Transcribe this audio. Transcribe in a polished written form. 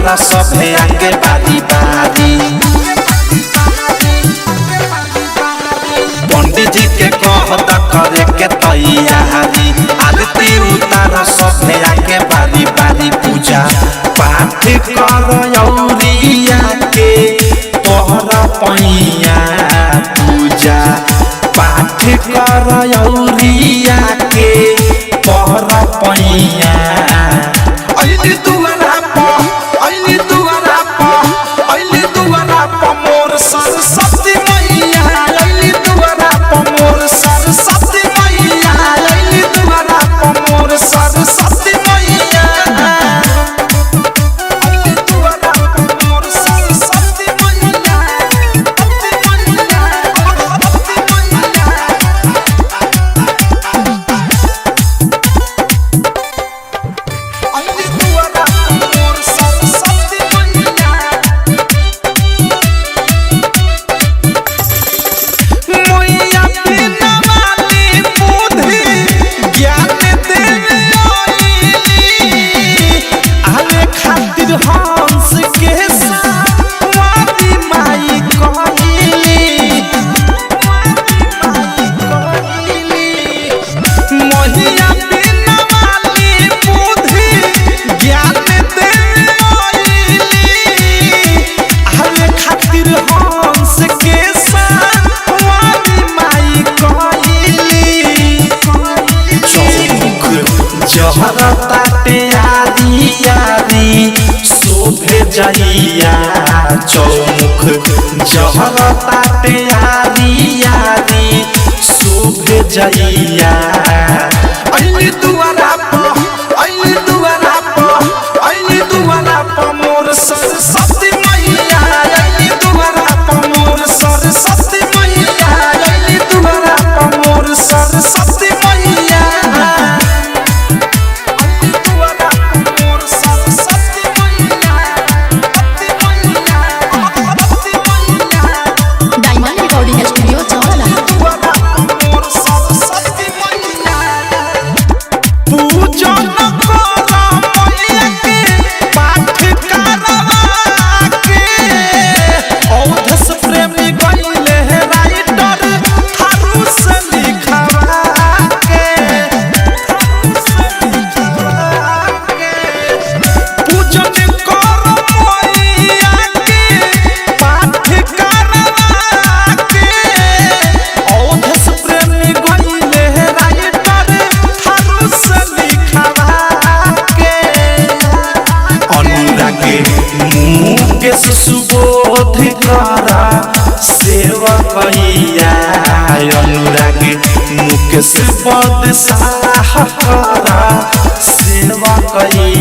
उतारा सभे आगे बारी बारी। पंडित जी के कहता करे के तैयारी आरती उतारा सभे आगे बारी बारी। पूजा पाठ कर औरिया के तोहरा पैया पूजा पाठ कर औरिया के तोहरा पैया। अइली दुआरा प मोर सरस्वती मैया अइली दुआरा प मोर सरस्वती मैया अइली दुआरा प मोर सरस्वती मैया अइली दुआरा प मोर सरस्वती मैया अइली दुआरा प मोर सरस्वती मैया। मैया बिना वाली बुद्धि ज्ञान देवे आइली आवे खातिर हंस के सवारी माई कहली मैया बिना वाली बुद्धि ज्ञान देवे आइली आवे खातिर हंस के सवारी माई कहली। चौमुख जहरता तैयारी यारी शोभे जइया चौमुख जहरता तैयारी यारी शोभे जइया। अइली दुआरा प मोर सरस्वती मैया अइली दुआरा प मोर सरस्वती मैया अइली दुआरा प मोर सरस्वती मैया अइली दुआरा प मोर सरस्वती मैया डायमंड रिकॉर्डिंग स्टूडियो चौला। दुआरा प मोर सरस्वती मैया। पूजन कर मैया के पाठ करवा के औधस प्रेमी गइले राइटर थारू से लिखवा के पूजन कर मैया के पाठ करवा के औधस प्रेमी गइले राइटर थारू से लिखवा के। अनुराग मुकेश सुबोध करा सेवकैया अनुराग मुकेश पद साह करा सेवकैया।